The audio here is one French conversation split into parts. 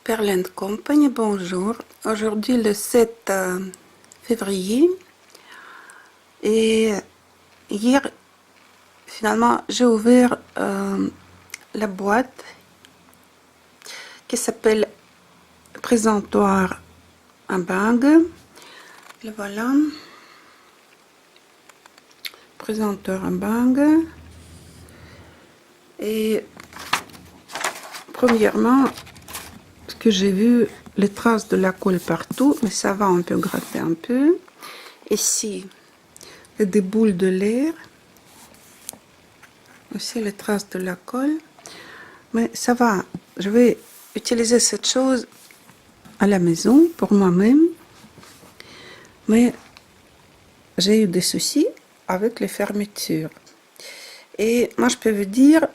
Perlen Company, bonjour. Aujourd'hui le 7 février et hier finalement j'ai ouvert la boîte qui s'appelle Présentoir à bague. Le voilà. Présentoir à bague. Et premièrement, ce que j'ai vu, les traces de la colle partout, mais ça va, on peut gratter un peu. Ici, il y a des boules de l'air. Aussi les traces de la colle. Mais ça va, je vais utiliser cette chose à la maison pour moi-même. Mais j'ai eu des soucis avec les fermetures. Et moi, je peux vous dire,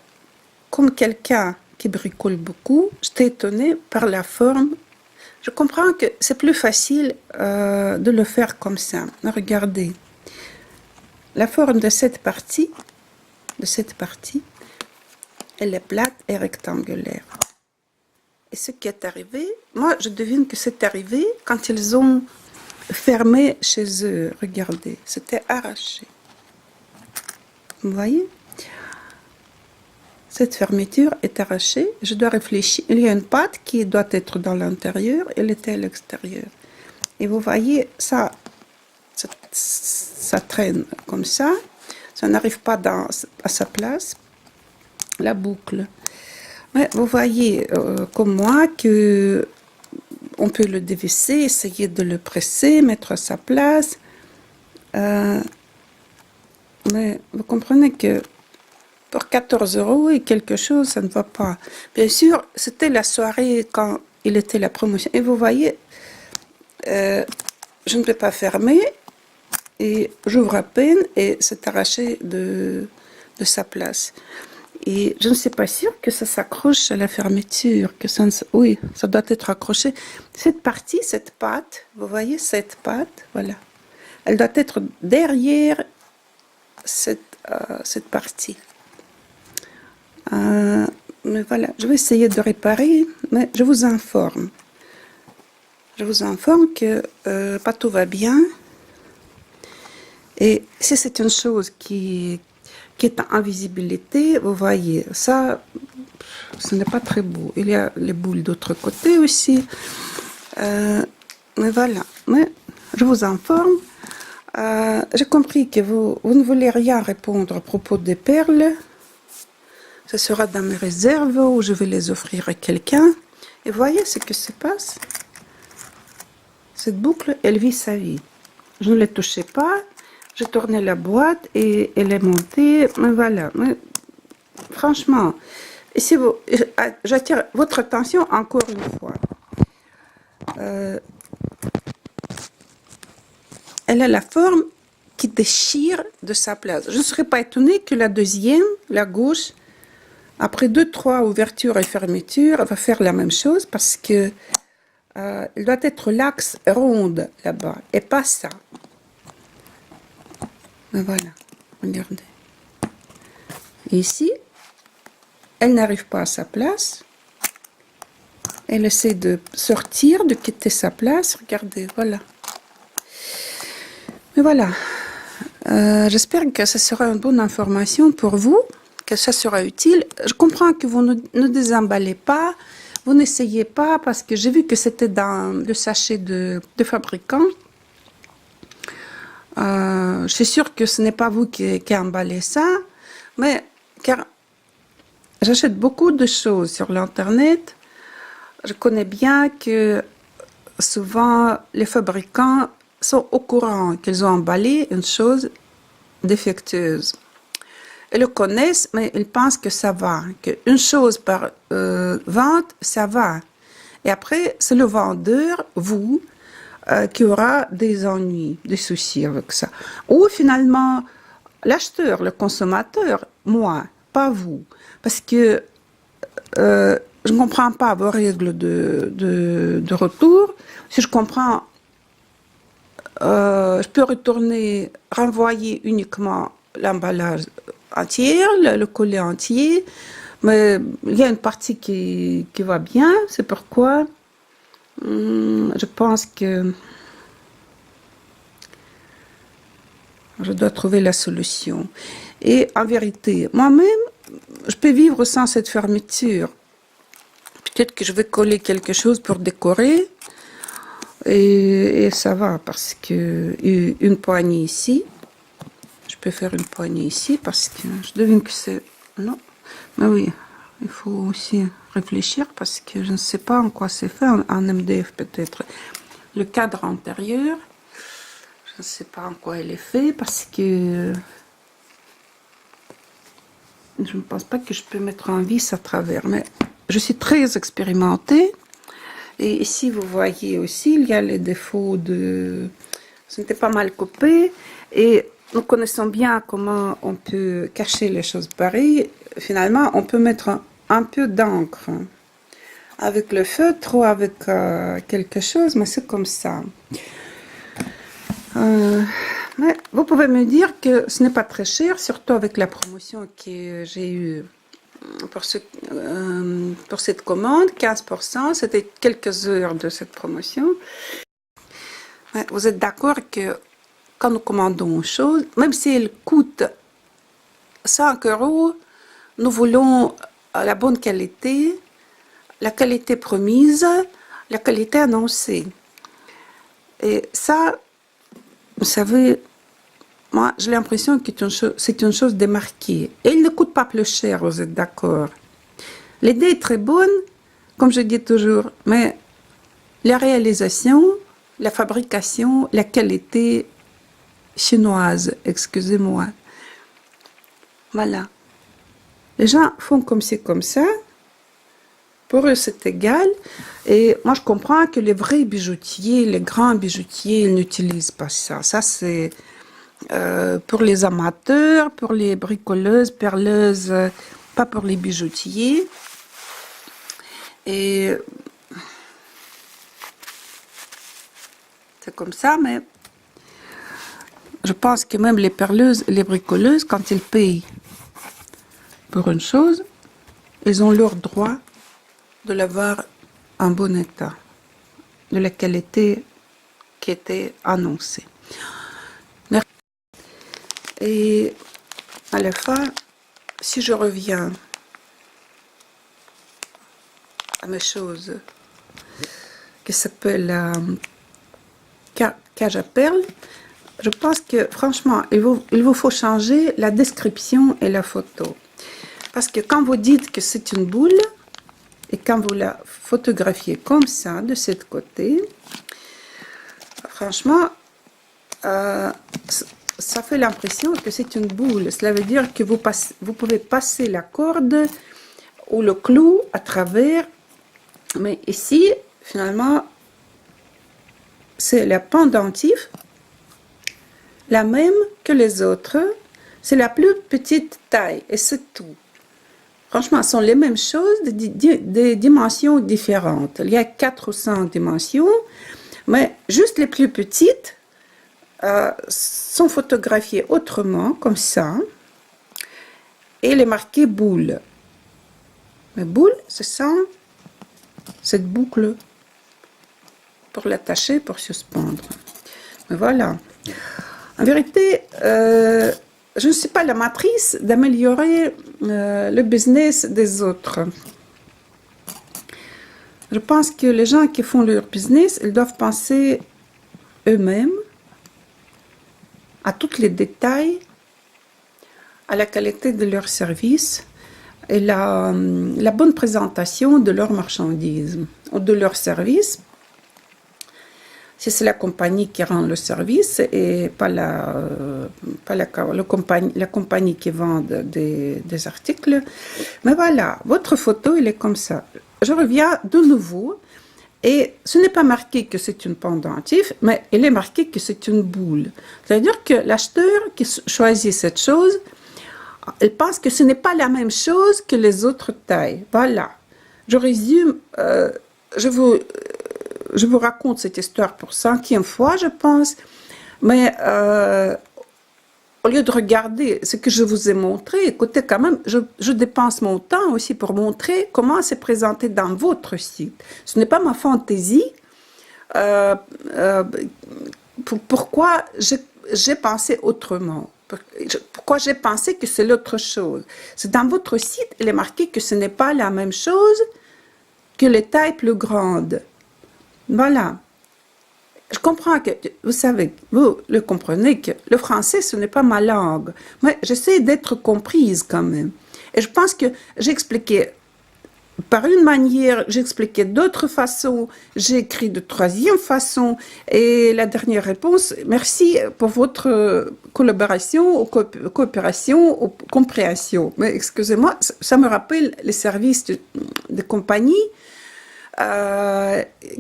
comme quelqu'un qui bricole beaucoup, j'étais étonnée par la forme. Je comprends que c'est plus facile de le faire comme ça. Regardez, la forme de cette partie, elle est plate et rectangulaire. Et ce qui est arrivé, moi je devine que c'est arrivé quand ils ont fermé chez eux. Regardez, c'était arraché. Vous voyez? Cette fermeture est arrachée. Je dois réfléchir. Il y a une patte qui doit être dans l'intérieur. Elle était à l'extérieur. Et vous voyez, ça traîne comme ça. Ça n'arrive pas à sa place. La boucle. Mais vous voyez, comme moi, que on peut le dévisser, essayer de le presser, mettre à sa place. Mais vous comprenez que pour 14 € et quelque chose, ça ne va pas. Bien sûr, c'était la soirée quand il était la promotion. Et vous voyez, je ne peux pas fermer. Et j'ouvre à peine et c'est arraché de sa place. Et je ne suis pas sûre que ça s'accroche à la fermeture. Oui, ça doit être accroché. Cette partie, cette patte, vous voyez cette patte, voilà. Elle doit être derrière cette partie. Mais voilà, je vais essayer de réparer, mais je vous informe. Je vous informe que pas tout va bien. Et si c'est une chose qui est en visibilité, vous voyez, ça, ce n'est pas très beau. Il y a les boules d'autre côté aussi. Mais voilà, mais je vous informe. J'ai compris que vous ne voulez rien répondre à propos des perles. Ce sera dans mes réserves où je vais les offrir à quelqu'un. Et voyez ce que se passe. Cette boucle, elle vit sa vie. Je ne l'ai touchée pas. J'ai tourné la boîte et elle est montée. Mais voilà. Mais, franchement, si j'attire votre attention encore une fois. Elle a la forme qui déchire de sa place. Je ne serais pas étonnée que la deuxième, la gauche, après 2-3 ouvertures et fermetures, va faire la même chose parce que il doit être l'axe ronde là-bas et pas ça. Mais voilà, regardez. Et ici, elle n'arrive pas à sa place. Elle essaie de sortir, de quitter sa place. Regardez, voilà. Mais voilà. J'espère que ce sera une bonne information pour vous, que ça sera utile. Je comprends que vous ne désemballez pas, vous n'essayez pas, parce que j'ai vu que c'était dans le sachet de fabricant. Je suis sûre que ce n'est pas vous qui emballez ça, mais car j'achète beaucoup de choses sur l'internet. Je connais bien que souvent les fabricants sont au courant qu'ils ont emballé une chose défectueuse. Ils le connaissent, mais ils pensent que ça va, qu'une chose par vente, ça va. Et après, c'est le vendeur, vous, qui aura des ennuis, des soucis avec ça. Ou finalement, l'acheteur, le consommateur, moi, pas vous. Parce que je ne comprends pas vos règles de retour. Si je comprends, je peux renvoyer uniquement l'emballage entier, le collet entier, mais il y a une partie qui va bien, c'est pourquoi Je pense que je dois trouver la solution. Et en vérité, moi-même, je peux vivre sans cette fermeture. Peut-être que je vais coller quelque chose pour décorer. Et ça va, parce que une poignée ici, je peux faire une poignée ici, parce que je devine que c'est... Non, mais oui, il faut aussi réfléchir, parce que je ne sais pas en quoi c'est fait, en MDF peut-être. Le cadre antérieur, je ne sais pas en quoi il est fait, parce que je ne pense pas que je peux mettre un vis à travers, mais je suis très expérimentée. Et ici, vous voyez aussi, il y a les défauts de... Ce n'était pas mal coupé. Et nous connaissons bien comment on peut cacher les choses pareilles. Finalement, on peut mettre un peu d'encre avec le feutre ou avec quelque chose, mais c'est comme ça. Mais vous pouvez me dire que ce n'est pas très cher, surtout avec la promotion que j'ai eue pour cette commande, 15%, c'était quelques heures de cette promotion. Mais vous êtes d'accord que quand nous commandons une chose, même si elle coûte 5 euros, nous voulons la bonne qualité, la qualité promise, la qualité annoncée. Et ça, vous savez, moi, j'ai l'impression que c'est une chose démarquée. Et il ne coûte pas plus cher, vous êtes d'accord. L'idée est très bonne, comme je dis toujours, mais la réalisation, la fabrication, la qualité chinoise, excusez-moi. Voilà. Les gens font comme c'est comme ça. Pour eux, c'est égal. Et moi, je comprends que les vrais bijoutiers, les grands bijoutiers, ils n'utilisent pas ça. Ça, c'est... pour les amateurs, pour les bricoleuses, perleuses, pas pour les bijoutiers. Et c'est comme ça, mais je pense que même les perleuses et les bricoleuses, quand ils payent pour une chose, ils ont leur droit de l'avoir en bon état, de la qualité qui était annoncée. Et à la fin, si je reviens à mes choses qui s'appellent cage à perles, je pense que franchement, il vous faut changer la description et la photo. Parce que quand vous dites que c'est une boule, et quand vous la photographiez comme ça, de ce côté, franchement, ça fait l'impression que c'est une boule. Cela veut dire que vous pouvez passer la corde ou le clou à travers. Mais ici, finalement, c'est la pendentif, la même que les autres. C'est la plus petite taille et c'est tout. Franchement, ce sont les mêmes choses, des dimensions différentes. Il y a 4 ou 5 dimensions, mais juste les plus petites sont photographiées autrement, comme ça, et il est marqué boule. Mais boule, c'est ça, cette boucle pour l'attacher, pour suspendre. Mais voilà. En vérité, je ne suis pas la matrice d'améliorer le business des autres. Je pense que les gens qui font leur business, ils doivent penser eux-mêmes à tous les détails, à la qualité de leur service et la bonne présentation de leur marchandise ou de leur service. Si c'est la compagnie qui rend le service et pas la compagnie qui vend des articles. Mais voilà, votre photo, elle est comme ça. Je reviens de nouveau. Et ce n'est pas marqué que c'est une pendentif, mais il est marqué que c'est une boule. C'est-à-dire que l'acheteur qui choisit cette chose, il pense que ce n'est pas la même chose que les autres tailles. Voilà. Je résume, je vous raconte cette histoire pour 5e fois, je pense, mais au lieu de regarder ce que je vous ai montré, écoutez, quand même, je dépense mon temps aussi pour montrer comment c'est présenté dans votre site. Ce n'est pas ma fantaisie, euh, euh, pourquoi j'ai pensé autrement. Pourquoi j'ai pensé que c'est l'autre chose. C'est dans votre site, il est marqué que ce n'est pas la même chose que les tailles plus grandes. Voilà. Je comprends que, vous savez, vous le comprenez que le français, ce n'est pas ma langue. Mais j'essaie d'être comprise quand même. Et je pense que j'ai expliqué par une manière, j'ai expliqué d'autres façons, j'ai écrit de troisième façon. Et la dernière réponse, merci pour votre collaboration, coopération, compréhension. Mais excusez-moi, ça me rappelle les services de compagnie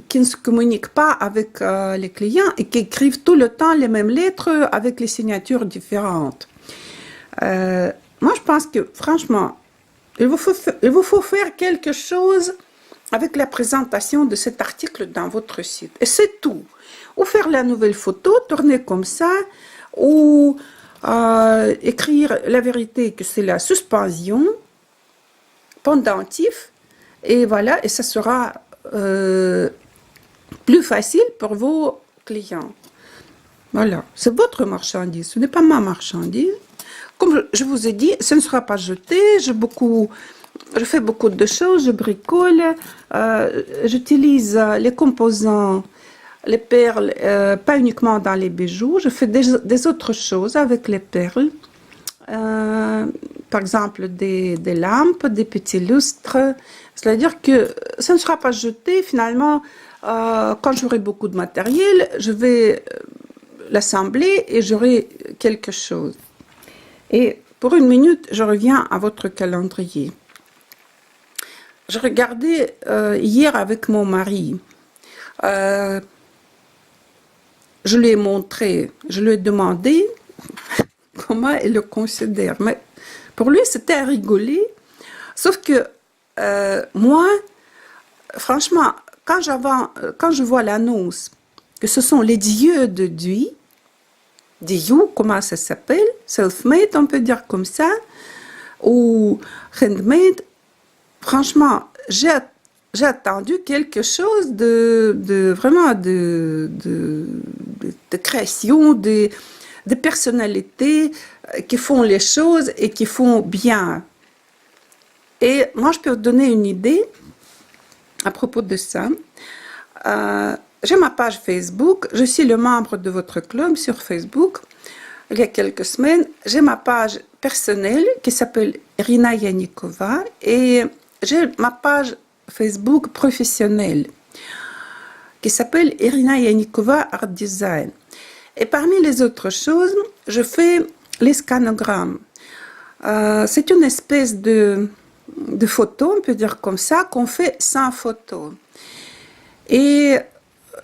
qui ne se communiquent pas avec les clients et qui écrivent tout le temps les mêmes lettres avec les signatures différentes. Moi, je pense que, franchement, il vous faut faire quelque chose avec la présentation de cet article dans votre site. Et c'est tout. Ou faire la nouvelle photo, tourner comme ça, ou écrire la vérité que c'est la suspension, pendentif, et voilà, et ça sera plus facile pour vos clients. Voilà, c'est votre marchandise, ce n'est pas ma marchandise. Comme je vous ai dit, ce ne sera pas jeté. Je fais beaucoup de choses, je bricole, j'utilise les composants, les perles, pas uniquement dans les bijoux. Je fais des autres choses avec les perles. Par exemple, des lampes, des petits lustres. C'est-à-dire que ça ne sera pas jeté. Finalement, quand j'aurai beaucoup de matériel, je vais l'assembler et j'aurai quelque chose. Et pour une minute, je reviens à votre calendrier. Je regardais hier avec mon mari. Je lui ai montré, je lui ai demandé comment il le considère. Mais pour lui, c'était à rigoler. Sauf que moi, franchement, quand je vois l'annonce que ce sont les dieux de Dieu, Diyu, comment ça s'appelle? Self-made, on peut dire comme ça, ou handmade. Franchement, j'ai attendu quelque chose vraiment de création, de personnalités qui font les choses et qui font bien. Et moi, je peux vous donner une idée à propos de ça. J'ai ma page Facebook, je suis le membre de votre club sur Facebook. Il y a quelques semaines, j'ai ma page personnelle qui s'appelle Irina Yanikova et j'ai ma page Facebook professionnelle qui s'appelle Irina Yanikova Art Design. Et parmi les autres choses, je fais les scanogrammes. C'est une espèce de photo, on peut dire comme ça, qu'on fait sans photo. Et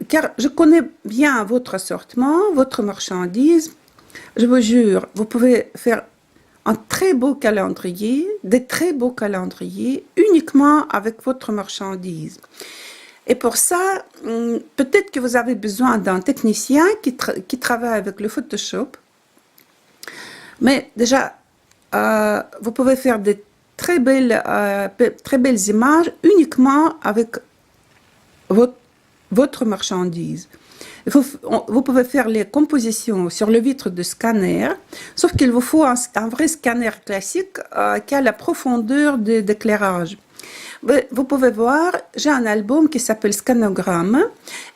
car je connais bien votre assortiment, votre marchandise. Je vous jure, vous pouvez faire un très beau calendrier, des très beaux calendriers, uniquement avec votre marchandise. Et pour ça, peut-être que vous avez besoin d'un technicien qui travaille avec le Photoshop. Mais déjà, vous pouvez faire des très belles images uniquement avec votre marchandise. Vous pouvez faire les compositions sur le vitre de scanner, sauf qu'il vous faut un vrai scanner classique qui a la profondeur d'éclairage. Vous pouvez voir, j'ai un album qui s'appelle Scanogramme.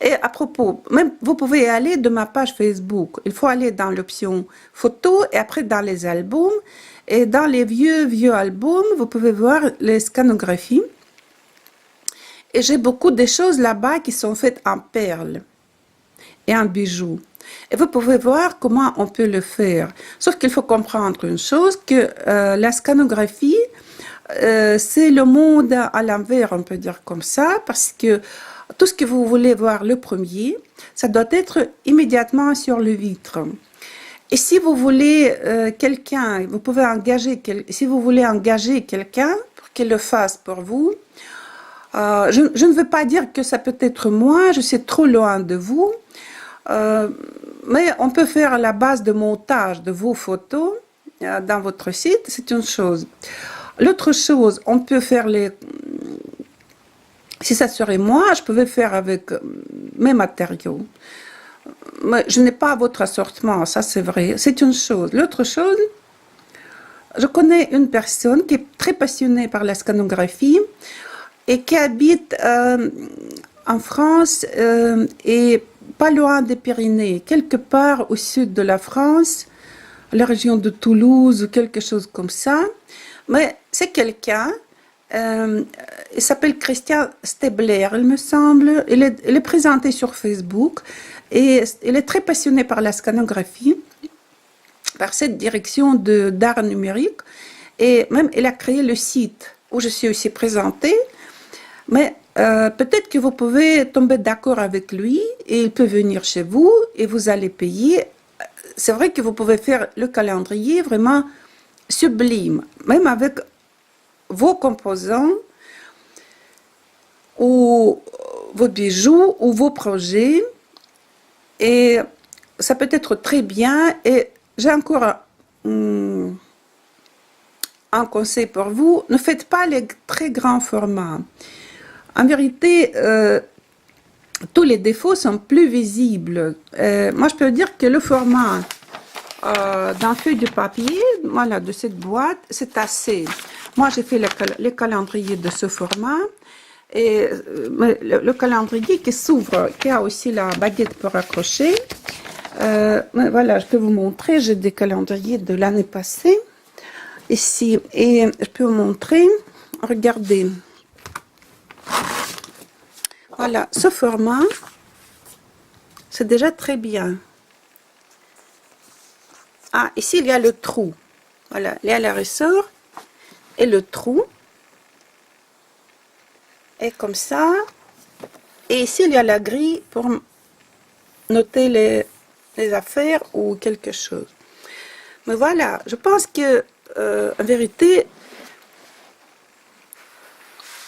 Et à propos, même vous pouvez aller de ma page Facebook. Il faut aller dans l'option photo et après dans les albums. Et dans les vieux albums, vous pouvez voir les scanographies. Et j'ai beaucoup de choses là-bas qui sont faites en perles et en bijoux. Et vous pouvez voir comment on peut le faire. Sauf qu'il faut comprendre une chose, que la scanographie, c'est le monde à l'envers, on peut dire comme ça, parce que tout ce que vous voulez voir le premier, ça doit être immédiatement sur le vitre. Et si vous voulez quelqu'un, vous pouvez engager, si vous voulez engager quelqu'un pour qu'il le fasse pour vous, je ne veux pas dire que ça peut être moi, je suis trop loin de vous, mais on peut faire la base de montage de vos photos dans votre site, c'est une chose. L'autre chose, on peut faire si ça serait moi, je pouvais faire avec mes matériaux. Mais je n'ai pas votre assortiment, ça c'est vrai, c'est une chose. L'autre chose, je connais une personne qui est très passionnée par la scanographie et qui habite en France et pas loin des Pyrénées, quelque part au sud de la France, la région de Toulouse ou quelque chose comme ça. Mais c'est quelqu'un, il s'appelle Christian Stebler, il me semble. Il est présenté sur Facebook et il est très passionné par la scanographie, par cette direction d'art numérique. Et même, il a créé le site où je suis aussi présentée. Mais peut-être que vous pouvez tomber d'accord avec lui et il peut venir chez vous et vous allez payer. C'est vrai que vous pouvez faire le calendrier vraiment sublime, même avec vos composants ou vos bijoux ou vos projets. Et ça peut être très bien. Et j'ai encore un conseil pour vous. Ne faites pas les très grands formats. En vérité, tous les défauts sont plus visibles. Moi, je peux dire que le format d'un feuille de papier, voilà, de cette boîte, c'est assez. Moi, j'ai fait le calendrier de ce format. Et le calendrier qui s'ouvre, qui a aussi la baguette pour accrocher. Voilà, je peux vous montrer. J'ai des calendriers de l'année passée ici. Et je peux vous montrer. Regardez. Voilà, ce format, c'est déjà très bien. Ah, ici, il y a le trou. Voilà, il y a le ressort et le trou. Et comme ça. Et ici, il y a la grille pour noter les affaires ou quelque chose. Mais voilà, je pense que, en vérité,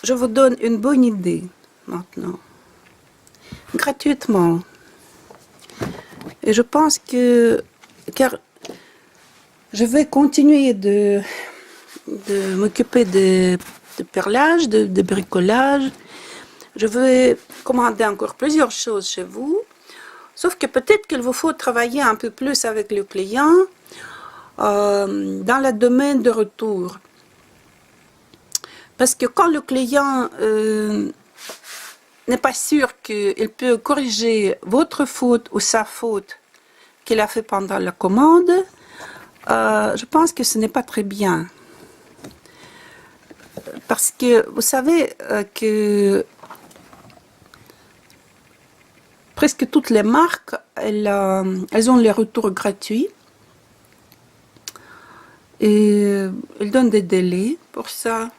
je vous donne une bonne idée maintenant. Gratuitement. Et je pense que, car je vais continuer de m'occuper de perlage, de bricolage. Je vais commander encore plusieurs choses chez vous. Sauf que peut-être qu'il vous faut travailler un peu plus avec le client dans le domaine de retour. Parce que quand le client n'est pas sûr qu'il peut corriger votre faute ou sa faute qu'il a fait pendant la commande, je pense que ce n'est pas très bien. Parce que vous savez que presque toutes les marques, elles ont les retours gratuits. Et elles donnent des délais pour ça.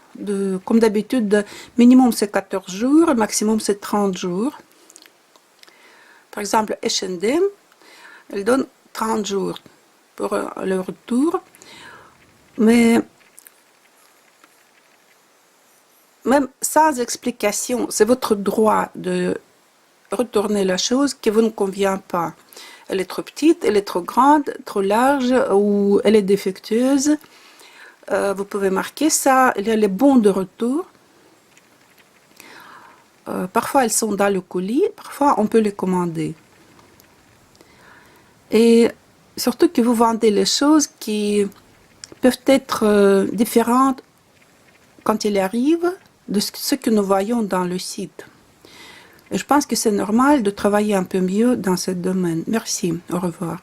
Comme d'habitude, minimum c'est 14 jours, maximum c'est 30 jours. Par exemple, H&M, elle donne 30 jours pour le retour. Mais même sans explication, c'est votre droit de retourner la chose qui vous ne convient pas. Elle est trop petite, elle est trop grande, trop large ou elle est défectueuse. Vous pouvez marquer ça. Il y a les bons de retour. Parfois, elles sont dans le colis. Parfois, on peut les commander. Et surtout que vous vendez les choses qui peuvent être différentes quand elles arrivent de ce que nous voyons dans le site. Et je pense que c'est normal de travailler un peu mieux dans ce domaine. Merci. Au revoir.